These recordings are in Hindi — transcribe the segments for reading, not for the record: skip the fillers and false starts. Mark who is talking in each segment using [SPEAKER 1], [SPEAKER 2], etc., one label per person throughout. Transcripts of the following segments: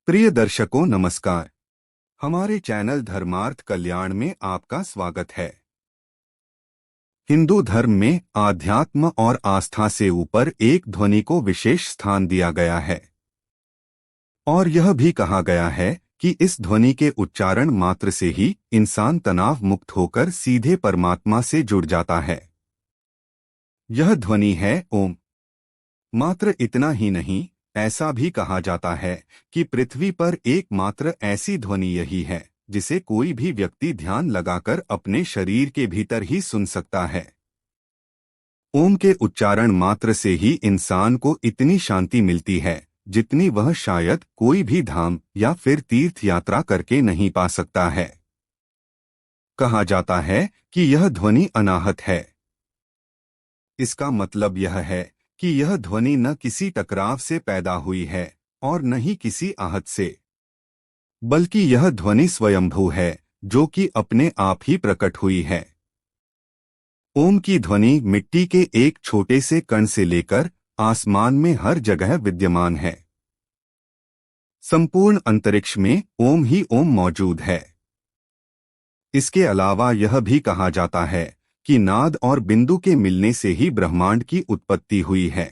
[SPEAKER 1] प्रिय दर्शकों नमस्कार। हमारे चैनल धर्मार्थ कल्याण में आपका स्वागत है। हिंदू धर्म में आध्यात्म और आस्था से ऊपर एक ध्वनि को विशेष स्थान दिया गया है और यह भी कहा गया है कि इस ध्वनि के उच्चारण मात्र से ही इंसान तनाव मुक्त होकर सीधे परमात्मा से जुड़ जाता है। यह ध्वनि है ओम। मात्र इतना ही नहीं, ऐसा भी कहा जाता है कि पृथ्वी पर एकमात्र ऐसी ध्वनि यही है जिसे कोई भी व्यक्ति ध्यान लगाकर अपने शरीर के भीतर ही सुन सकता है। ओम के उच्चारण मात्र से ही इंसान को इतनी शांति मिलती है जितनी वह शायद कोई भी धाम या फिर तीर्थ यात्रा करके नहीं पा सकता है। कहा जाता है कि यह ध्वनि अनाहत है। इसका मतलब यह है कि यह ध्वनि न किसी टकराव से पैदा हुई है और न ही किसी आहत से, बल्कि यह ध्वनि स्वयंभू है जो कि अपने आप ही प्रकट हुई है। ओम की ध्वनि मिट्टी के एक छोटे से कण से लेकर आसमान में हर जगह विद्यमान है। संपूर्ण अंतरिक्ष में ओम ही ओम मौजूद है। इसके अलावा यह भी कहा जाता है कि नाद और बिंदु के मिलने से ही ब्रह्मांड की उत्पत्ति हुई है।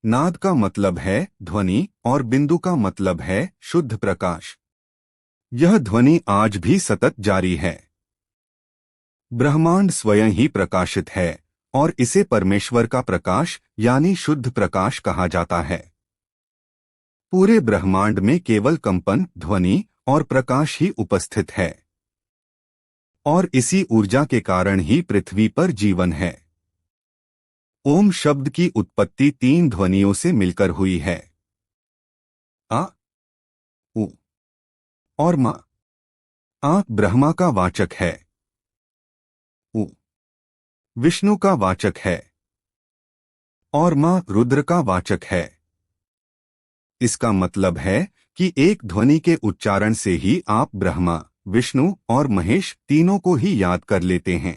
[SPEAKER 1] नाद का मतलब है ध्वनि और बिंदु का मतलब है शुद्ध प्रकाश। यह ध्वनि आज भी सतत जारी है। ब्रह्मांड स्वयं ही प्रकाशित है और इसे परमेश्वर का प्रकाश यानी शुद्ध प्रकाश कहा जाता है। पूरे ब्रह्मांड में केवल कंपन, ध्वनि और प्रकाश ही उपस्थित है और इसी ऊर्जा के कारण ही पृथ्वी पर जीवन है। ओम शब्द की उत्पत्ति 3 ध्वनियों से मिलकर हुई है, आ, उ और मा। आ ब्रह्मा का वाचक है, उ विष्णु का वाचक है और मा रुद्र का वाचक है। इसका मतलब है कि एक ध्वनि के उच्चारण से ही आप ब्रह्मा, विष्णु और महेश तीनों को ही याद कर लेते हैं।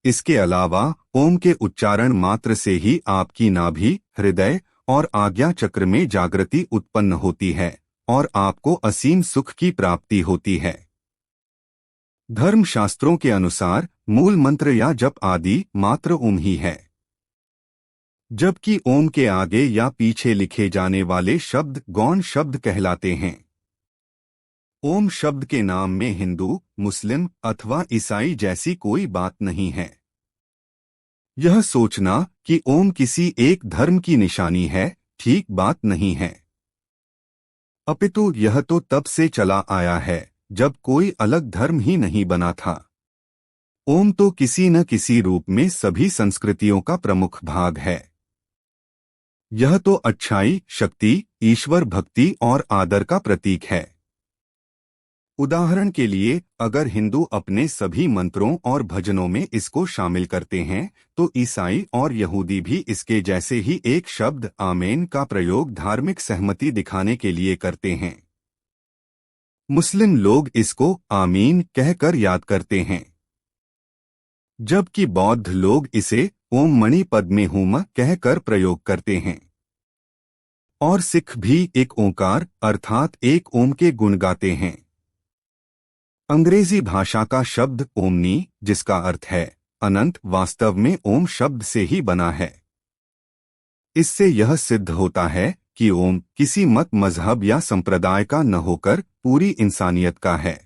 [SPEAKER 1] इसके अलावा ओम के उच्चारण मात्र से ही आपकी नाभि, हृदय और आज्ञा चक्र में जागृति उत्पन्न होती है और आपको असीम सुख की प्राप्ति होती है। धर्मशास्त्रों के अनुसार मूल मंत्र या जप आदि मात्र ओम ही है, जबकि ओम के आगे या पीछे लिखे जाने वाले शब्द गौण शब्द कहलाते हैं। ओम शब्द के नाम में हिंदू, मुस्लिम अथवा ईसाई जैसी कोई बात नहीं है। यह सोचना कि ओम किसी एक धर्म की निशानी है ठीक बात नहीं है, अपितु यह तो तब से चला आया है जब कोई अलग धर्म ही नहीं बना था। ओम तो किसी न किसी रूप में सभी संस्कृतियों का प्रमुख भाग है। यह तो अच्छाई, शक्ति, ईश्वर भक्ति और आदर का प्रतीक है। उदाहरण के लिए, अगर हिंदू अपने सभी मंत्रों और भजनों में इसको शामिल करते हैं, तो ईसाई और यहूदी भी इसके जैसे ही एक शब्द आमीन का प्रयोग धार्मिक सहमति दिखाने के लिए करते हैं। मुस्लिम लोग इसको आमीन कहकर याद करते हैं, जबकि बौद्ध लोग इसे ओम मणि पद्मे हुम कहकर प्रयोग करते हैं। और सिख भी एक ओंकार अर्थात एक ओम के गुण गाते हैं। अंग्रेजी भाषा का शब्द ओमनी, जिसका अर्थ है अनंत, वास्तव में ओम शब्द से ही बना है। इससे यह सिद्ध होता है कि ओम किसी मत, मजहब या संप्रदाय का न होकर पूरी इंसानियत का है।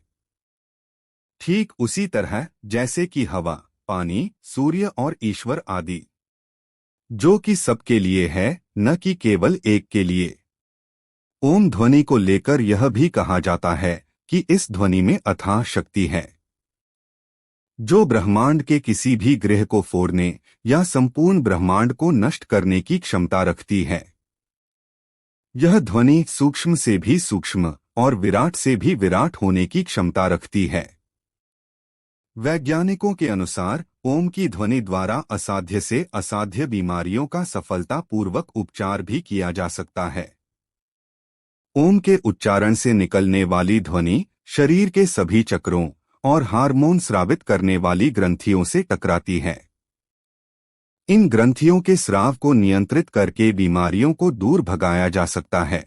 [SPEAKER 1] ठीक उसी तरह जैसे कि हवा, पानी, सूर्य और ईश्वर आदि, जो कि सबके लिए है, न कि केवल एक के लिए। ओम ध्वनि को लेकर यह भी कहा जाता है कि इस ध्वनि में अथाह शक्ति है, जो ब्रह्मांड के किसी भी ग्रह को फोड़ने या संपूर्ण ब्रह्मांड को नष्ट करने की क्षमता रखती है। यह ध्वनि सूक्ष्म से भी सूक्ष्म और विराट से भी विराट होने की क्षमता रखती है। वैज्ञानिकों के अनुसार ओम की ध्वनि द्वारा असाध्य से असाध्य बीमारियों का सफलतापूर्वक उपचार भी किया जा सकता है। ओम के उच्चारण से निकलने वाली ध्वनि शरीर के सभी चक्रों और हार्मोन स्रावित करने वाली ग्रंथियों से टकराती है। इन ग्रंथियों के स्राव को नियंत्रित करके बीमारियों को दूर भगाया जा सकता है।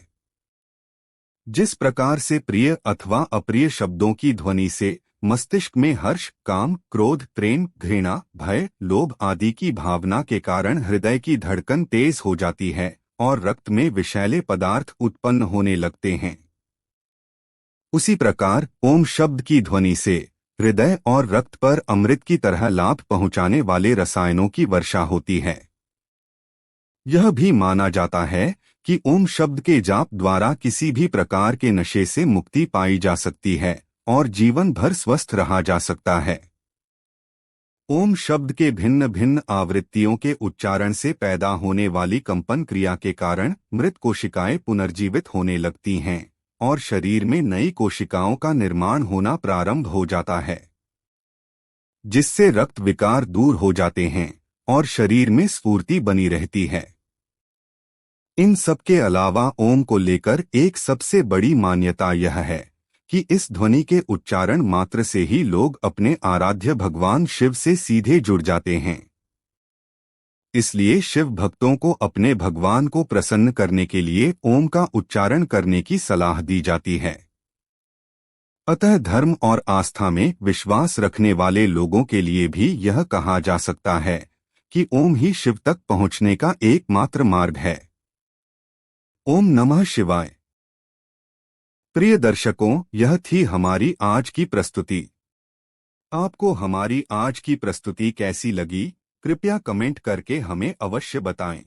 [SPEAKER 1] जिस प्रकार से प्रिय अथवा अप्रिय शब्दों की ध्वनि से मस्तिष्क में हर्ष, काम, क्रोध, प्रेम, घृणा, भय, लोभ आदि की भावना के कारण हृदय की धड़कन तेज हो जाती है और रक्त में विषैले पदार्थ उत्पन्न होने लगते हैं, उसी प्रकार ओम शब्द की ध्वनि से हृदय और रक्त पर अमृत की तरह लाभ पहुंचाने वाले रसायनों की वर्षा होती है। यह भी माना जाता है कि ओम शब्द के जाप द्वारा किसी भी प्रकार के नशे से मुक्ति पाई जा सकती है और जीवन भर स्वस्थ रहा जा सकता है। ओम शब्द के भिन्न भिन्न आवृत्तियों के उच्चारण से पैदा होने वाली कंपन क्रिया के कारण मृत कोशिकाएं पुनर्जीवित होने लगती हैं और शरीर में नई कोशिकाओं का निर्माण होना प्रारंभ हो जाता है, जिससे रक्त विकार दूर हो जाते हैं और शरीर में स्फूर्ति बनी रहती है। इन सब के अलावा ओम को लेकर एक सबसे बड़ी मान्यता यह है कि इस ध्वनि के उच्चारण मात्र से ही लोग अपने आराध्य भगवान शिव से सीधे जुड़ जाते हैं। इसलिए शिव भक्तों को अपने भगवान को प्रसन्न करने के लिए ओम का उच्चारण करने की सलाह दी जाती है। अतः धर्म और आस्था में विश्वास रखने वाले लोगों के लिए भी यह कहा जा सकता है कि ओम ही शिव तक पहुंचने का एकमात्र मार्ग है। ओम नमः शिवाय। प्रिय दर्शकों, यह थी हमारी आज की प्रस्तुति। आपको हमारी आज की प्रस्तुति कैसी लगी, कृपया कमेंट करके हमें अवश्य बताएं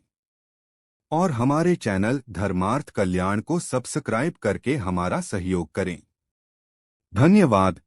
[SPEAKER 1] और हमारे चैनल धर्मार्थ कल्याण को सब्सक्राइब करके हमारा सहयोग करें। धन्यवाद।